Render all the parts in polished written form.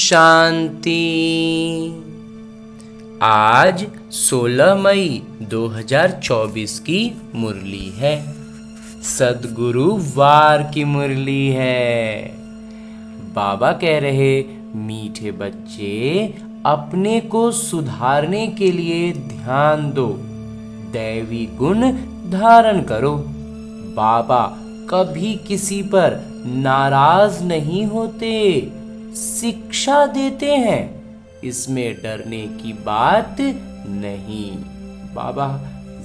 शांति। आज 16 मई 2024 की मुरली है। सद्गुरु वार की मुरली है। बाबा कह रहे, मीठे बच्चे अपने को सुधारने के लिए ध्यान दो, दैवी गुण धारण करो। बाबा कभी किसी पर नाराज नहीं होते, शिक्षा देते हैं, इसमें डरने की बात नहीं। बाबा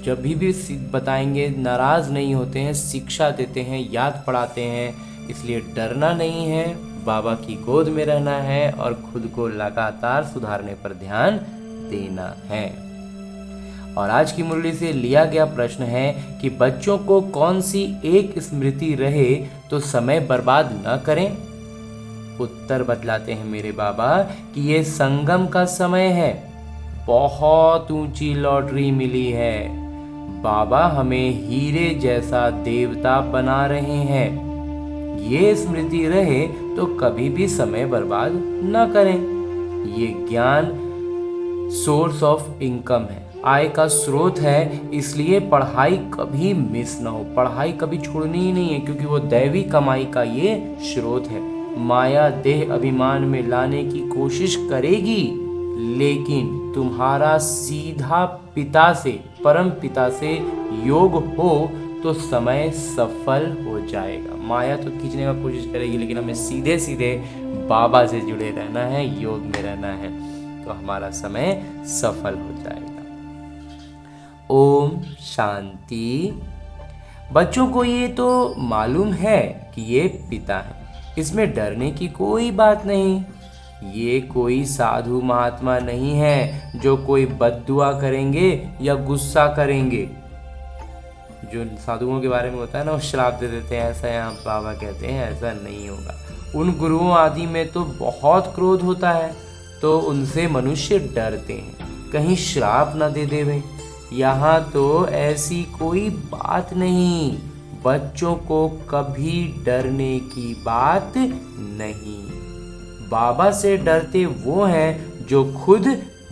जब भी बताएंगे नाराज नहीं होते हैं, शिक्षा देते हैं, याद पढ़ाते हैं, इसलिए डरना नहीं है, बाबा की गोद में रहना है और खुद को लगातार सुधारने पर ध्यान देना है। और आज की मुरली से लिया गया प्रश्न है कि बच्चों को कौन सी एक स्मृति रहे तो समय बर्बाद न करें। उत्तर बतलाते हैं मेरे बाबा कि ये संगम का समय है, बहुत ऊंची लॉटरी मिली है। बाबा हमें हीरे जैसा देवता बना रहे हैं। ये स्मृति रहे तो कभी भी समय बर्बाद न करें। ये ज्ञान सोर्स ऑफ इनकम है, आय का स्रोत है, इसलिए पढ़ाई कभी मिस ना हो, पढ़ाई कभी छोड़नी ही नहीं है, क्योंकि वो दैवी कमाई का ये स्रोत है। माया देह अभिमान में लाने की कोशिश करेगी, लेकिन तुम्हारा सीधा पिता से, परम पिता से योग हो तो समय सफल हो जाएगा। माया तो खींचने का कोशिश करेगी, लेकिन हमें सीधे सीधे बाबा से जुड़े रहना है, योग में रहना है, तो हमारा समय सफल हो जाएगा। ओम शांति। बच्चों को ये तो मालूम है कि ये पिता है, इसमें डरने की कोई बात नहीं। ये कोई साधु महात्मा नहीं है जो कोई बद्दुआ करेंगे या गुस्सा करेंगे। जो साधुओं के बारे में होता है ना, वो श्राप दे देते हैं, ऐसा यहाँ बाबा कहते हैं, ऐसा नहीं होगा। उन गुरुओं आदि में तो बहुत क्रोध होता है, तो उनसे मनुष्य डरते हैं, कहीं श्राप न दे देवे। यहाँ तो ऐसी कोई बात नहीं, बच्चों को कभी डरने की बात नहीं। बाबा से डरते वो हैं जो खुद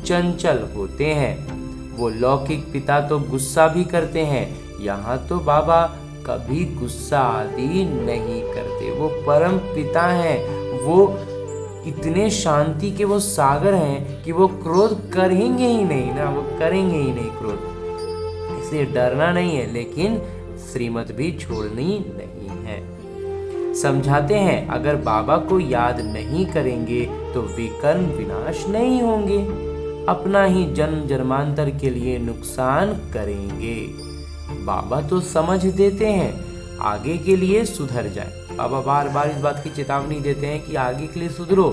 चंचल होते हैं। वो लौकिक पिता तो गुस्सा भी करते हैं, यहाँ तो बाबा कभी गुस्सा आदि नहीं करते। वो परम पिता हैं, वो इतने शांति के वो सागर हैं कि वो क्रोध करेंगे ही नहीं ना, वो करेंगे ही नहीं क्रोध। इसलिए डरना नहीं है, लेकिन श्रीमत भी छोड़नी नहीं है। समझाते हैं, अगर बाबा को याद नहीं करेंगे तो विकर्म विनाश नहीं होंगे, अपना ही जन्म जन्मांतर के लिए नुकसान करेंगे। बाबा तो समझ देते हैं, आगे के लिए सुधर जाए। बाबा बार बार इस बात की चेतावनी देते हैं कि आगे के लिए सुधरो।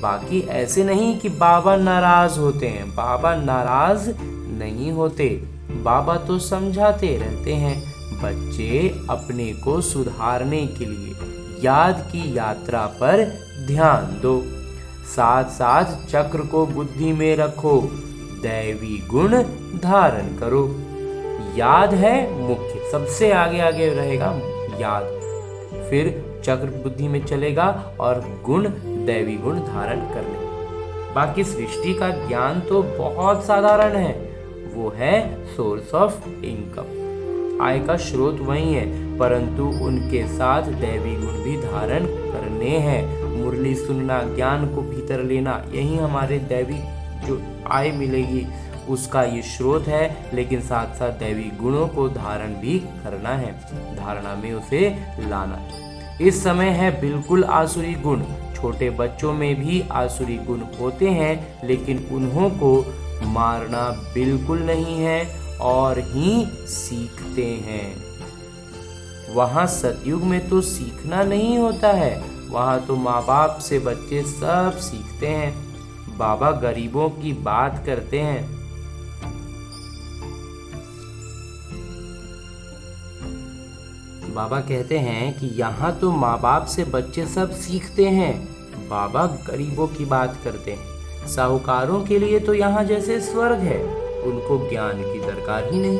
बाकी ऐसे नहीं कि बाबा नाराज होते हैं, बाबा नाराज नहीं होते, बाबा तो समझाते रहते हैं। बच्चे अपने को सुधारने के लिए याद की यात्रा पर ध्यान दो, साथ साथ चक्र को बुद्धि में रखो, दैवी गुण धारण करो। याद है मुख्य, सबसे आगे आगे रहेगा याद, फिर चक्र बुद्धि में चलेगा और गुण दैवी गुण धारण करने। बाकी सृष्टि का ज्ञान तो बहुत साधारण है, वो है सोर्स ऑफ इनकम, आय का स्रोत वही है, परंतु उनके साथ दैवी गुण भी धारण करने हैं। मुरली सुनना, ज्ञान को भीतर लेना, यही हमारे दैवी जो आय मिलेगी उसका ये स्रोत है, लेकिन साथ साथ दैवी गुणों को धारण भी करना है, धारणा में उसे लाना है। इस समय है बिल्कुल आसुरी गुण, छोटे बच्चों में भी आसुरी गुण होते हैं, लेकिन उन्हों को मारना बिल्कुल नहीं है और ही सीखते हैं। वहाँ सतयुग में तो सीखना नहीं होता है, वहाँ तो माँ बाप से बच्चे सब सीखते हैं। बाबा गरीबों की बात करते हैं। बाबा कहते हैं कि यहाँ तो माँ बाप से बच्चे सब सीखते हैं। बाबा गरीबों की बात करते हैं। साहूकारों के लिए तो यहाँ जैसे स्वर्ग है, उनको ज्ञान की दरकार ही नहीं।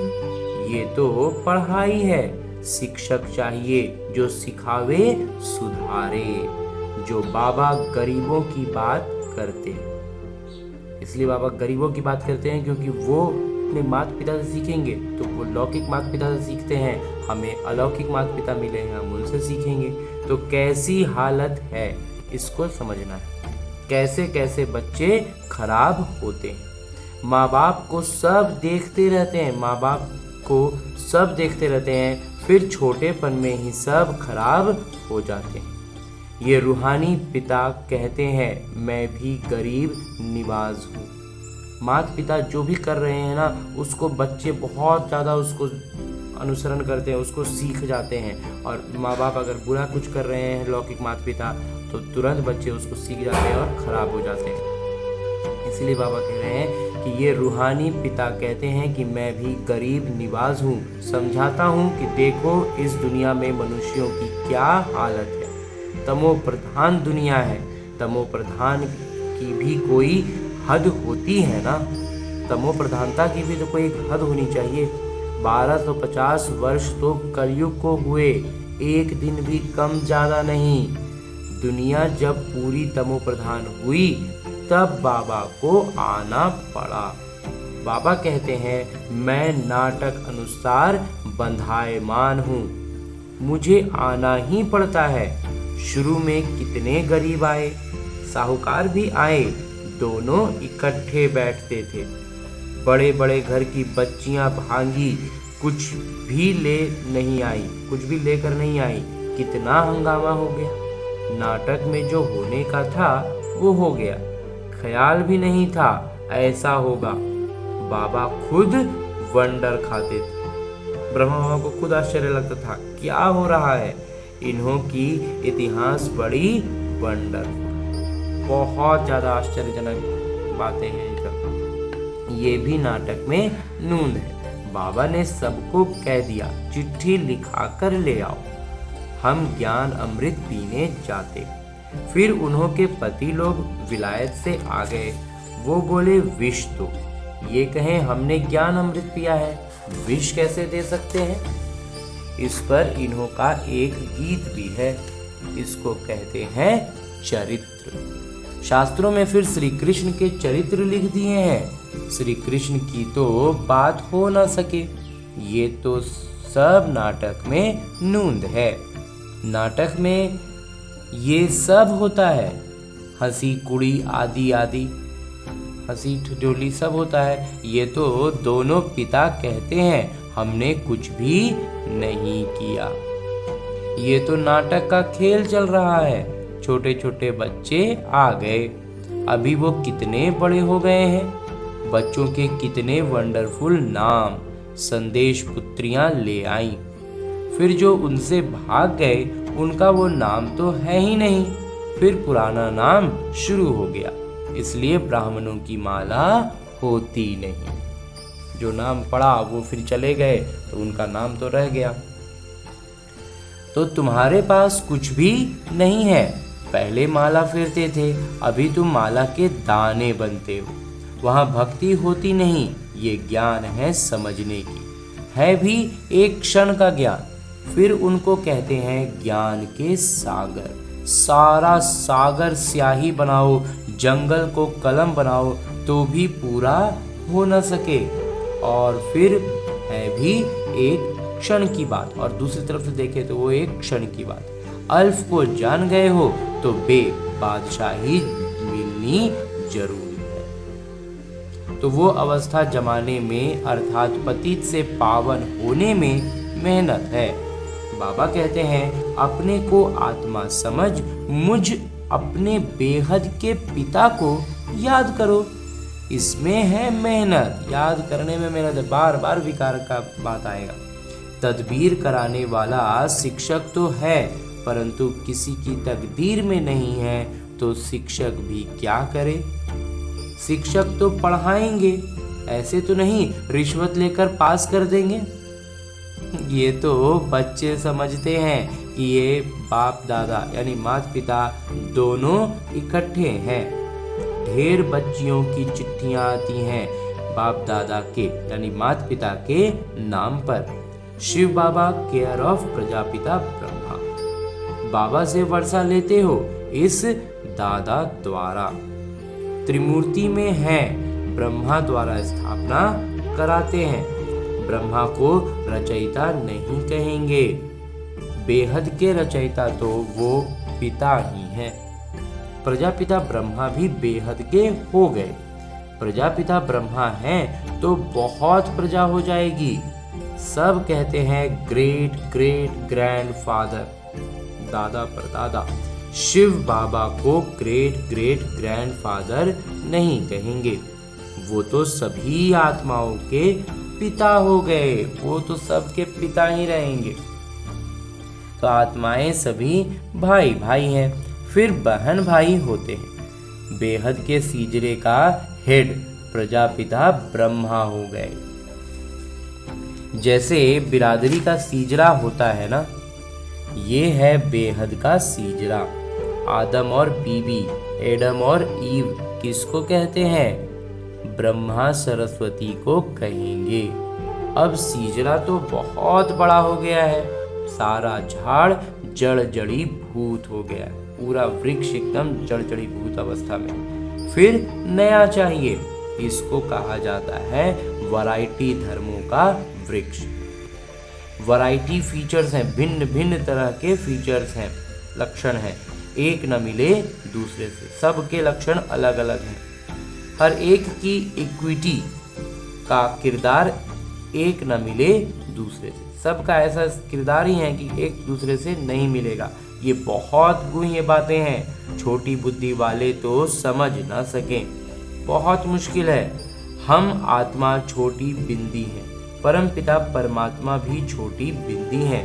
ये तो पढ़ाई है, शिक्षक चाहिए जो सिखावे सुधारे। जो बाबा गरीबों की बात करते। इसलिए बाबा गरीबों की बात करते हैं, क्योंकि वो अपने माता पिता से सीखेंगे तो वो लौकिक माता पिता से सीखते हैं, हमें अलौकिक माता पिता मिले हैं, हम उनसे सीखेंगे। तो कैसी हालत है इसको समझना है, कैसे कैसे बच्चे खराब होते हैं। माँ बाप को सब देखते रहते हैं, माँ बाप को सब देखते रहते हैं, फिर छोटेपन में ही सब खराब हो जाते हैं। ये रूहानी पिता कहते हैं मैं भी गरीब निवाज हूँ। माता पिता जो भी कर रहे हैं ना, उसको बच्चे बहुत ज़्यादा उसको अनुसरण करते हैं, उसको सीख जाते हैं। और माँ बाप अगर बुरा कुछ कर रहे हैं लौकिक माता पिता, तो तुरंत बच्चे उसको सीख जाते हैं और ख़राब हो जाते हैं। इसलिए बाबा कह रहे हैं कि ये रूहानी पिता कहते हैं कि मैं भी गरीब निवाज हूँ, समझाता हूँ कि देखो इस दुनिया में मनुष्यों की क्या हालत है। तमो प्रधान दुनिया है, तमो प्रधान की भी कोई हद होती है ना, तमो प्रधानता की भी तो कोई एक हद होनी चाहिए। 1250 वर्ष तो कलयुग को हुए, एक दिन भी कम ज़्यादा नहीं। दुनिया जब पूरी तमो प्रधान हुई तब बाबा को आना पड़ा। बाबा कहते हैं मैं नाटक अनुसार बंधायमान हूँ, मुझे आना ही पड़ता है। शुरू में कितने गरीब आए, साहूकार भी आए, दोनों इकट्ठे बैठते थे। बड़े बड़े घर की बच्चियां भागी, कुछ भी लेकर नहीं आई। कितना हंगामा हो गया। नाटक में जो होने का था वो हो गया, ख्याल भी नहीं था ऐसा होगा। बाबा खुद वंडर खाते थे। ब्रह्मा बाबा को खुद आश्चर्य लगता था क्या हो रहा है। इन्हों की इतिहास बड़ी वंडरफुल, बहुत ज़्यादा आश्चर्यजनक बातें हैं। ये भी नाटक में नूंद है। बाबा ने सबको कह दिया चिट्ठी लिखा कर ले आओ, हम ज्ञान अमृत पीने जाते। फिर उन्हों के पति लोग विलायत से आ गए। वो बोले विष दो। ये कहें हमने ज्ञान अमृत पिया है, विष कैसे दे सकते हैं। इस पर इन्हों का एक गीत भी है, इसको कहते हैं चरित्र। शास्त्रों में फिर श्री कृष्ण के चरित्र लिख दिए हैं। श्री कृष्ण की तो बात हो ना सके, ये तो सब नाटक में नूंद है। नाटक में ये सब होता है, हंसी कुड़ी आदि आदि, हंसी ठिठोली सब होता है। ये तो दोनों पिता कहते हैं हमने कुछ भी नहीं किया। ये तो नाटक का खेल चल रहा है। छोटे छोटे बच्चे आ गए, अभी वो कितने बड़े हो गए हैं। बच्चों के कितने वंडरफुल नाम संदेश पुत्रियां ले आईं। फिर जो उनसे भाग गए उनका वो नाम तो है ही नहीं, फिर पुराना नाम शुरू हो गया। इसलिए ब्राह्मणों की माला होती नहीं। जो नाम पड़ा वो फिर चले गए तो उनका नाम तो रह गया। तो तुम्हारे पास कुछ भी नहीं है। पहले माला फेरते थे, अभी तुम माला के दाने बनते हो। वहाँ भक्ति होती नहीं, ये ज्ञान है समझने की, है भी एक क्षण का ज्ञान। फिर उनको कहते हैं ज्ञान के सागर। सारा सागर स्याही बनाओ, जंगल को कलम बनाओ तो भी पूरा हो न सके। और फिर है भी एक क्षण की बात, और दूसरी तरफ से देखें तो वो एक क्षण की बात। अल्फ को जान गए हो तो बे बादशाही मिलनी जरूरी है। तो वो अवस्था जमाने में अर्थात पतित से पावन होने में मेहनत है। बाबा कहते हैं अपने को आत्मा समझ, मुझ अपने बेहद के पिता को याद करो। इसमें है मेहनत, याद करने में मेहनत है। बार बार विकार का बात आएगा। तदबीर कराने वाला शिक्षक तो है, परंतु किसी की तकदीर में नहीं है तो शिक्षक भी क्या करे। शिक्षक तो पढ़ाएंगे, ऐसे तो नहीं रिश्वत लेकर पास कर देंगे। ये तो बच्चे समझते हैं कि ये बाप दादा यानी माता पिता दोनों इकट्ठे हैं। ढेर बच्चियों की चिट्ठियां आती हैं बाप दादा के यानी माता पिता के नाम पर। शिव बाबा केयर ऑफ प्रजापिता ब्रह्मा, बाबा से वर्षा लेते हो इस दादा द्वारा। त्रिमूर्ति में है, ब्रह्मा द्वारा स्थापना कराते हैं। ब्रह्मा को रचयिता नहीं कहेंगे, बेहद के रचयिता तो वो पिता ही हैं। प्रजापिता ब्रह्मा भी बेहद के हो गए। प्रजापिता ब्रह्मा हैं तो बहुत प्रजा हो जाएगी। सब कहते हैं ग्रेट ग्रेट ग्रैंडफादर, दादा परदादा। शिव बाबा को ग्रेट ग्रेट ग्रैंडफादर नहीं कहेंगे, वो तो सभी आत्माओं के पिता हो गए, वो तो सबके पिता ही रहेंगे। तो आत्माएं सभी भाई भाई हैं, फिर बहन भाई होते हैं। बेहद के सीजरे का हेड प्रजापिता ब्रह्मा हो गए। जैसे बिरादरी का सीजरा होता है ना, ये है बेहद का सीजरा। आदम और बीबी, एडम और ईव किसको कहते हैं? ब्रह्मा सरस्वती को कहेंगे। अब सीजरा तो बहुत बड़ा हो गया है, सारा झाड़ जड़ जड़ी भूत हो गया, पूरा वृक्ष एकदम जड़ जड़ी भूत अवस्था में। फिर नया चाहिए, इसको कहा जाता है वैरायटी धर्मों का वृक्ष। वैरायटी फीचर्स हैं, भिन्न भिन्न तरह के फीचर्स हैं, लक्षण हैं, एक न मिले दूसरे से, सबके लक्षण अलग अलग हैं। हर एक की इक्विटी का किरदार एक न मिले दूसरे से, सबका ऐसा किरदार ही है कि एक दूसरे से नहीं मिलेगा। ये बहुत गुह्य बातें हैं, छोटी बुद्धि वाले तो समझ ना सकें, बहुत मुश्किल है। हम आत्मा छोटी बिंदी हैं, परमपिता परमात्मा भी छोटी बिंदी हैं,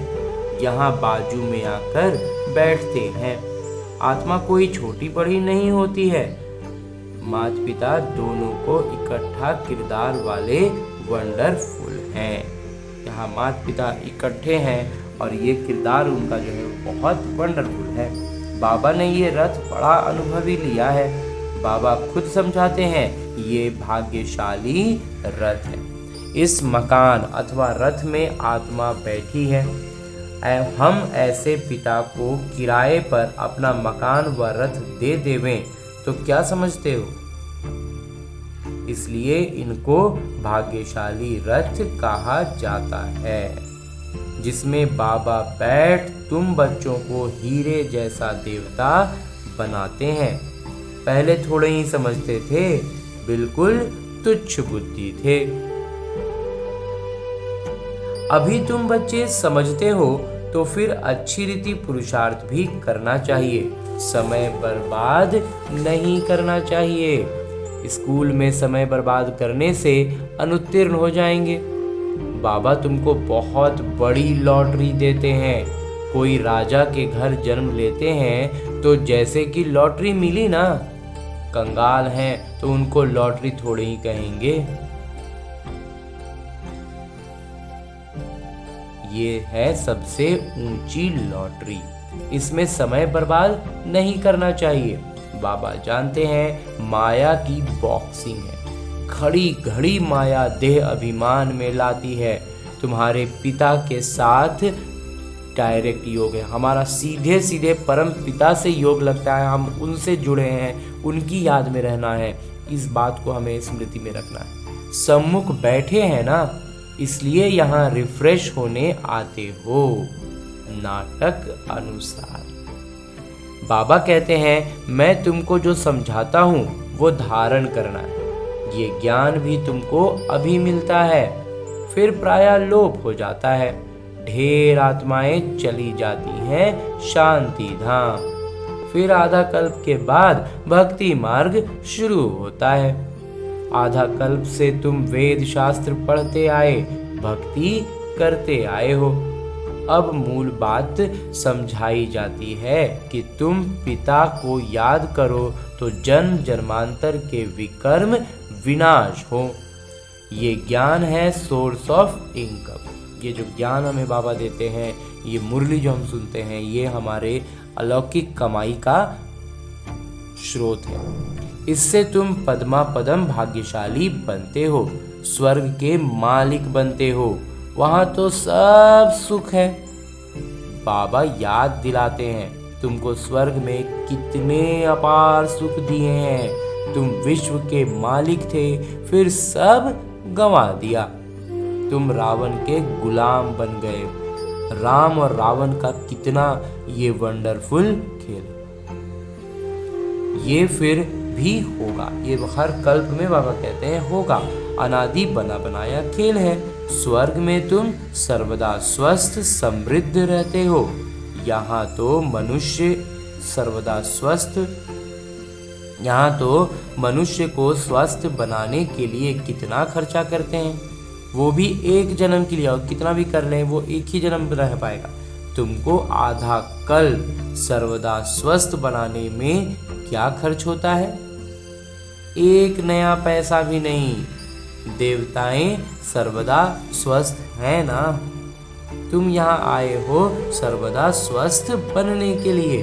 यहाँ बाजू में आकर बैठते हैं। आत्मा कोई छोटी बड़ी नहीं होती है, माता पिता दोनों को इकट्ठा किरदार वाले वंडरफुल हैं। यहाँ माता पिता इकट्ठे हैं और ये किरदार उनका जो है बहुत वंडरफुल है। बाबा ने ये रथ बड़ा अनुभवी लिया है, बाबा खुद समझाते हैं ये भाग्यशाली रथ है। इस मकान अथवा रथ में आत्मा बैठी है। हम ऐसे पिता को किराए पर अपना मकान व रथ दे देवें तो क्या समझते हो? इसलिए इनको भाग्यशाली रथ कहा जाता है, जिसमें बाबा बैठ तुम बच्चों को हीरे जैसा देवता बनाते हैं। पहले थोड़े ही समझते थे, बिल्कुल तुच्छ बुद्धि थे। अभी तुम बच्चे समझते हो तो फिर अच्छी रीति पुरुषार्थ भी करना चाहिए, समय बर्बाद नहीं करना चाहिए। स्कूल में समय बर्बाद करने से अनुत्तीर्ण हो जाएंगे। बाबा तुमको बहुत बड़ी लॉटरी देते हैं। कोई राजा के घर जन्म लेते हैं तो जैसे कि लॉटरी मिली ना, कंगाल हैं तो उनको लॉटरी थोड़ी ही कहेंगे। ये है सबसे ऊंची लॉटरी, इसमें समय बर्बाद नहीं करना चाहिए। बाबा जानते हैं माया की बॉक्सिंग है, घड़ी घड़ी माया देह अभिमान में लाती है। तुम्हारे पिता के साथ डायरेक्ट योग है, हमारा सीधे सीधे परम पिता से योग लगता है, हम उनसे जुड़े हैं, उनकी याद में रहना है। इस बात को हमें स्मृति में रखना है। सम्मुख बैठे हैं ना, इसलिए यहाँ रिफ्रेश होने आते हो नाटक अनुसार। बाबा कहते हैं मैं तुमको जो समझाता हूँ वो धारण करना है। ये ज्ञान भी तुमको अभी मिलता है, फिर प्रायः लोप हो जाता है। ढेर आत्माएं चली जाती हैं शांति धाम, फिर आधा कल्प के बाद भक्ति मार्ग शुरू होता है। आधा कल्प से तुम वेद शास्त्र पढ़ते आए, भक्ति करते आए हो। अब मूल बात समझाई जाती है कि तुम पिता को याद करो तो जन्म जन्मांतर के विकर्म विनाश हो। ये ज्ञान है सोर्स ऑफ इनकम। ये जो ज्ञान हमें बाबा देते हैं, ये मुरली जो हम सुनते हैं, ये हमारे अलौकिक कमाई का स्रोत है। इससे तुम पद्मा पदम भाग्यशाली बनते हो, स्वर्ग के मालिक बनते हो, वहाँ तो सब सुख है। बाबा याद दिलाते हैं तुमको स्वर्ग में कितने अपार सुख दिए हैं, तुम विश्व के मालिक थे, फिर सब गंवा दिया। तुम रावण के गुलाम बन गए। राम और रावण का कितना ये वंडरफुल खेल, ये फिर भी होगा। ये हर कल्प में बाबा कहते हैं होगा। अनादि बना बनाया खेल है। स्वर्ग में तुम सर्वदा स्वस्थ समृद्ध रहते हो। यहाँ तो मनुष्य सर्वदा स्वस्थ, यहाँ तो मनुष्य को स्वस्थ बनाने के लिए कितना खर्चा करते हैं, वो भी एक जन्म के लिए। और कितना भी कर लें वो एक ही जन्म रह पाएगा। तुमको आधा कल्प सर्वदा स्वस्थ बनाने में क्या खर्च होता है? एक नया पैसा भी नहीं। देवताएं सर्वदा स्वस्थ हैं ना। तुम यहाँ आए हो सर्वदा स्वस्थ बनने के लिए।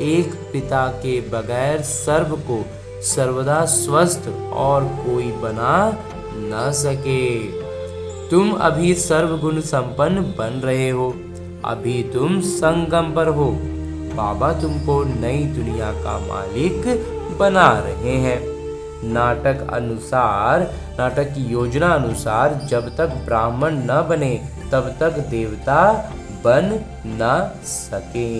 एक पिता के बगैर सर्व को सर्वदा स्वस्थ और कोई बना न सके। तुम अभी सर्वगुण संपन्न बन रहे हो। अभी तुम संगम पर हो। बाबा तुमको नई दुनिया का मालिक बना रहे हैं। नाटक की योजना अनुसार जब तक ब्राह्मण न बने तब तक देवता बन न सके।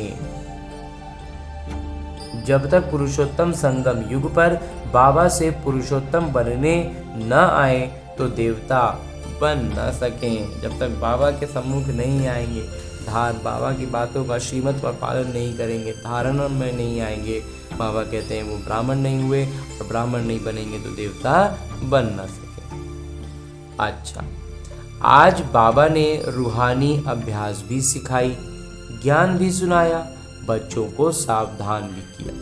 जब तक पुरुषोत्तम संगम युग पर बाबा से पुरुषोत्तम बनने न आए तो देवता बन न सकें। जब तक बाबा के सम्मुख नहीं आएंगे, बाबा की बातों का श्रीमत पर पालन नहीं करेंगे, धारणा में नहीं आएंगे, बाबा कहते हैं वो ब्राह्मण नहीं हुए। और ब्राह्मण नहीं बनेंगे तो देवता बन न सके। अच्छा, आज बाबा ने रूहानी अभ्यास भी सिखाई, ज्ञान भी सुनाया, बच्चों को सावधान भी किया।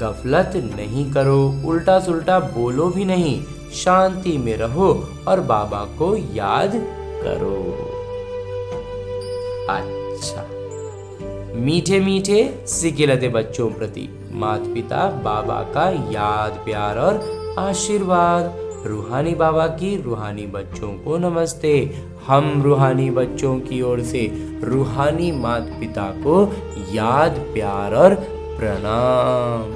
गफलत नहीं करो, उल्टा सुल्टा बोलो भी नहीं, शांति में रहो और बाबा को याद करो। अच्छा, मीठे मीठे सिकिलते बच्चों प्रति माता पिता बाबा का याद प्यार और आशीर्वाद। रूहानी बाबा की रूहानी बच्चों को नमस्ते। हम रूहानी बच्चों की ओर से रूहानी माता पिता को याद प्यार और प्रणाम।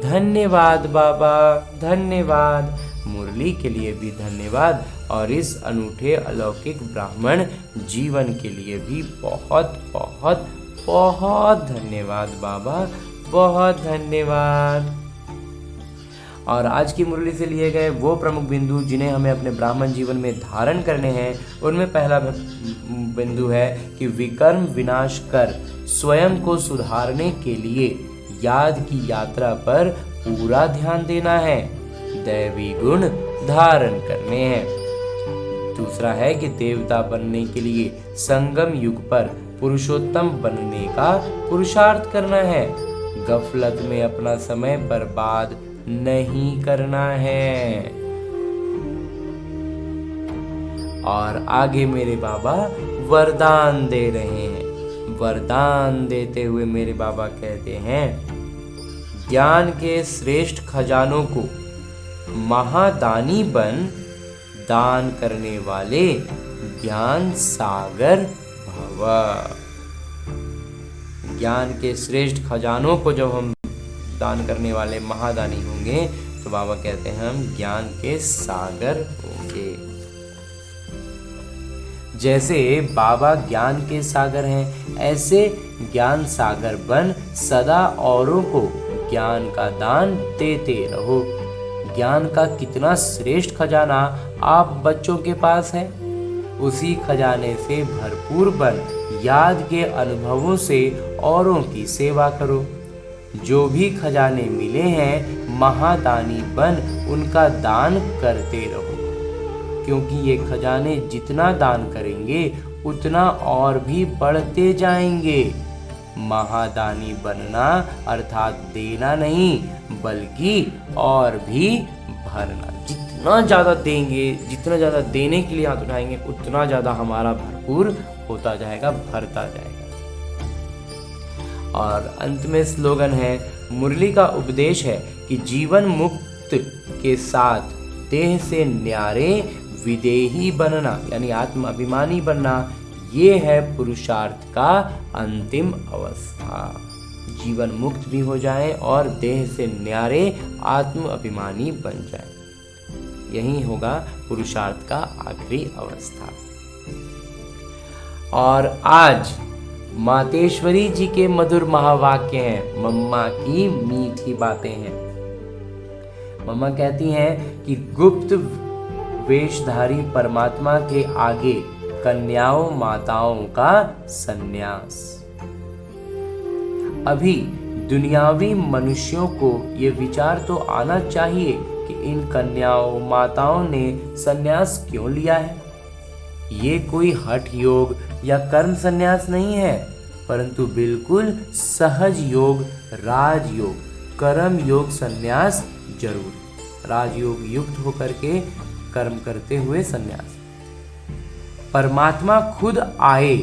धन्यवाद बाबा, धन्यवाद। मुरली के लिए भी धन्यवाद और इस अनूठे अलौकिक ब्राह्मण जीवन के लिए भी बहुत बहुत बहुत धन्यवाद बाबा, बहुत धन्यवाद। और आज की मुरली से लिए गए वो प्रमुख बिंदु जिन्हें हमें अपने ब्राह्मण जीवन में धारण करने हैं, उनमें पहला बिंदु है कि विकर्म विनाश कर स्वयं को सुधारने के लिए याद की यात्रा पर पूरा ध्यान देना है, दैवी गुण धारण करने हैं। दूसरा है कि देवता बनने के लिए संगम युग पर पुरुषोत्तम बनने का पुरुषार्थ करना है। गफलत में अपना समय बर्बाद नहीं करना है। और आगे मेरे बाबा वरदान दे रहे हैं। वरदान देते हुए मेरे बाबा कहते हैं, ज्ञान के श्रेष्ठ खजानों को महादानी बन दान करने वाले ज्ञान सागर भव। ज्ञान के श्रेष्ठ खजानों को जब हम दान करने वाले महादानी होंगे तो बाबा कहते हैं हम ज्ञान के सागर होंगे। जैसे बाबा ज्ञान के सागर हैं, ऐसे ज्ञान सागर बन सदा औरों को ज्ञान का दान देते रहो। ज्ञान का कितना श्रेष्ठ खजाना आप बच्चों के पास है। उसी खजाने से भरपूर बन याद के अनुभवों से औरों की सेवा करो। जो भी खजाने मिले हैं महादानी बन उनका दान करते रहो, क्योंकि ये खजाने जितना दान करेंगे उतना और भी बढ़ते जाएंगे। महादानी बनना अर्थात देना नहीं बल्कि और भी भरना। जितना ज़्यादा देंगे, जितना ज़्यादा देने के लिए हाथ उठाएंगे उतना ज़्यादा हमारा भरपूर होता जाएगा, भरता जाएगा। और अंत में स्लोगन है, मुरली का उपदेश है कि जीवन मुक्त के साथ देह से न्यारे विदेही बनना यानी आत्म अभिमानी बनना, ये है पुरुषार्थ का अंतिम अवस्था। जीवन मुक्त भी हो जाए और देह से न्यारे आत्म अभिमानी बन जाए। यही होगा पुरुषार्थ का आखिरी अवस्था। और आज मातेश्वरी जी के मधुर महावाक्य हैं, मम्मा की मीठी बातें हैं। मम्मा कहती हैं कि गुप्त वेशधारी परमात्मा के आगे कन्याओं माताओं का सन्यास। अभी दुनियावी मनुष्यों को ये विचार तो आना चाहिए कि इन कन्याओं माताओं ने सन्यास क्यों लिया है। ये कोई हठ योग या कर्म सन्यास नहीं है, परंतु बिल्कुल सहज योग, राजयोग, कर्म योग सन्यास जरूर। राजयोग युक्त होकर के कर्म करते हुए सन्यास। परमात्मा खुद आए,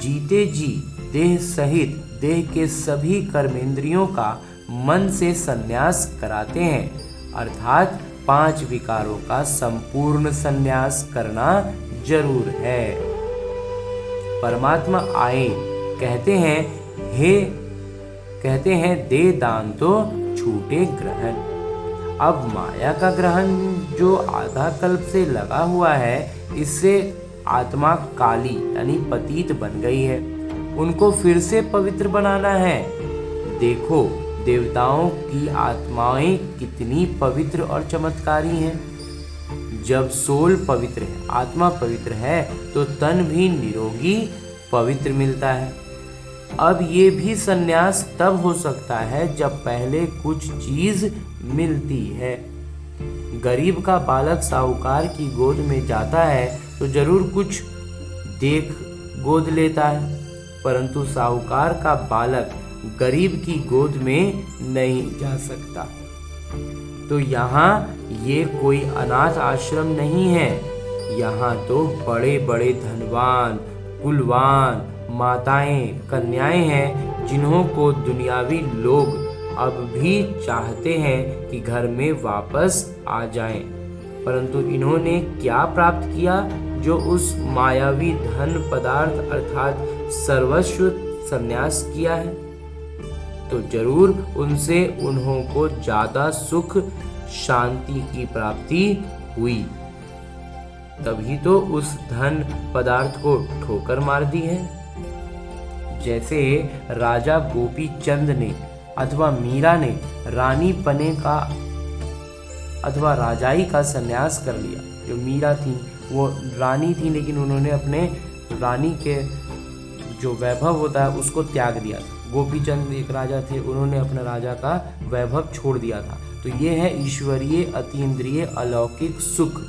जीते जी देह सहित देह के सभी कर्मेंद्रियों का मन से सन्यास कराते हैं, अर्थात 5 विकारों का संपूर्ण सन्यास करना जरूर है। परमात्मा आए, कहते हैं दे दान तो छूटे ग्रहण। अब माया का ग्रहण जो आधा कल्प से लगा हुआ है, इससे आत्मा काली यानी पतित बन गई है। उनको फिर से पवित्र बनाना है। देखो देवताओं की आत्माएं कितनी पवित्र और चमत्कारी हैं। जब सोल पवित्र है, आत्मा पवित्र है, तो तन भी निरोगी पवित्र मिलता है। अब ये भी सन्यास तब हो सकता है जब पहले कुछ चीज मिलती है। गरीब का बालक साहूकार की गोद में जाता है तो जरूर कुछ देख गोद लेता है, परंतु साहूकार का बालक गरीब की गोद में नहीं जा सकता। तो यहाँ ये कोई अनाथ आश्रम नहीं है। यहाँ तो बड़े बड़े धनवान, कुलवान माताएं, कन्याएं हैं, जिन्हों को दुनियावी लोग अब भी चाहते हैं कि घर में वापस आ जाएं। परंतु इन्होंने क्या प्राप्त किया जो उस मायावी धन पदार्थ अर्थात सर्वस्व संन्यास किया है? तो जरूर उनसे उन्हों को ज्यादा सुख शांति की प्राप्ति हुई। तभी तो उस धन पदार्थ को ठोकर मार दी है। जैसे राजा गोपी चंद ने अथवा मीरा ने रानी पने का अथवा राजाई का सन्यास कर लिया। जो मीरा थी वो रानी थी, लेकिन उन्होंने अपने रानी के जो वैभव होता है उसको त्याग दिया था। गोपी चंद एक राजा थे, उन्होंने अपने राजा का वैभव छोड़ दिया था। तो ये है ईश्वरीय अतीन्द्रिय अलौकिक सुख,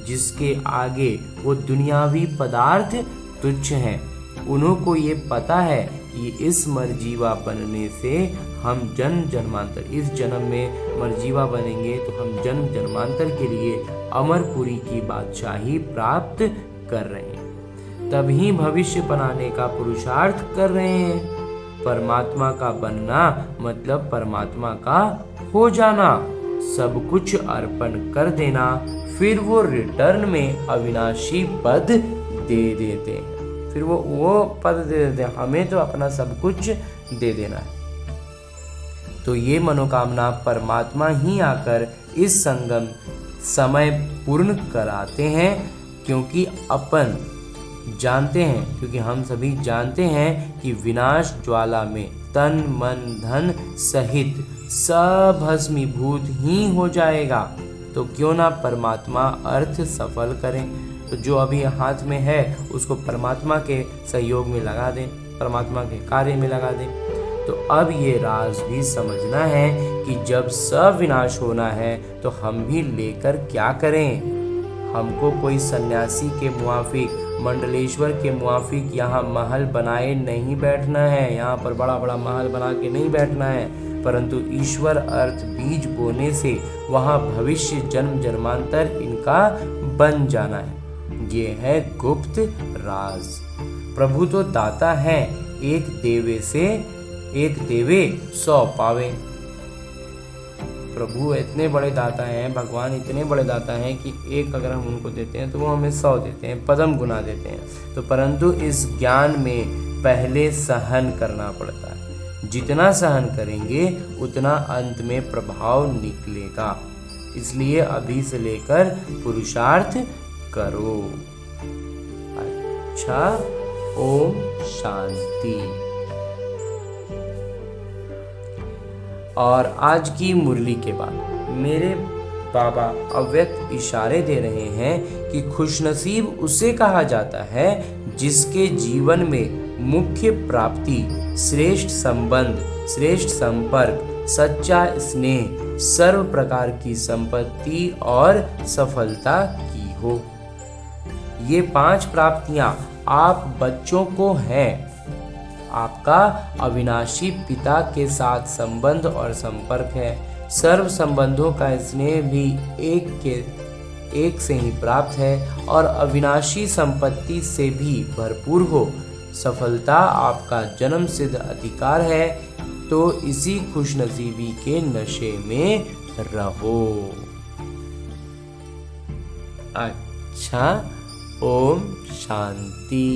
जिसके आगे वो दुनियावी पदार्थ तुच्छ हैं। उन्हों को ये पता है कि इस मरजीवा बनने से हम जन्म जन्मांतर, इस जन्म में मरजीवा बनेंगे तो हम जन्म जन्मांतर के लिए अमरपुरी की बादशाही प्राप्त कर रहे हैं। तभी भविष्य बनाने का पुरुषार्थ कर रहे हैं। परमात्मा का बनना मतलब परमात्मा का हो जाना, सब कुछ अर्पण कर देना, फिर वो रिटर्न में अविनाशी पद दे देते हैं। फिर वो पद दे देते हैं, हमें तो अपना सब कुछ दे देना है। तो ये मनोकामना परमात्मा ही आकर इस संगम समय पूर्ण कराते हैं, क्योंकि अपन जानते हैं, क्योंकि हम सभी जानते हैं कि विनाश ज्वाला में तन मन धन सहित सब भस्मीभूत ही हो जाएगा। तो क्यों ना परमात्मा अर्थ सफल करें। तो जो अभी हाथ में है उसको परमात्मा के सहयोग में लगा दें, परमात्मा के कार्य में लगा दें। तो अब ये राज भी समझना है कि जब सब विनाश होना है तो हम भी लेकर क्या करें। हमको कोई सन्यासी के मुआफिक, मंडलेश्वर के मुआफिक यहाँ महल बनाए नहीं बैठना है, यहाँ पर बड़ा बड़ा महल बना के नहीं बैठना है, परंतु ईश्वर अर्थ बीज बोने से वहाँ भविष्य जन्म जन्मांतर इनका बन जाना है। ये है गुप्त राज। प्रभु तो दाता है, एक देवे 100 पावे। प्रभु इतने बड़े दाता हैं, भगवान इतने बड़े दाता हैं कि एक अगर हम उनको देते हैं तो वो हमें 100 देते हैं, पदम गुना देते हैं। तो परंतु इस ज्ञान में पहले सहन करना पड़ता है। जितना सहन करेंगे उतना अंत में प्रभाव निकलेगा। इसलिए अभी से लेकर पुरुषार्थ करो। अच्छा, ओम शांति। और आज की मुरली के बाद मेरे बाबा अव्यक्त इशारे दे रहे हैं कि खुशनसीब उसे कहा जाता है जिसके जीवन में मुख्य प्राप्ति श्रेष्ठ संबंध, श्रेष्ठ संपर्क, सच्चा स्नेह, सर्व प्रकार की संपत्ति और सफलता की हो। ये 5 प्राप्तियां आप बच्चों को हैं। आपका अविनाशी पिता के साथ संबंध और संपर्क है। सर्व संबंधों का स्नेह भी एक से ही प्राप्त है और अविनाशी संपत्ति से भी भरपूर हो। सफलता आपका जन्म सिद्ध अधिकार है, तो इसी खुशनसीबी के नशे में रहो। अच्छा, ओम शांति।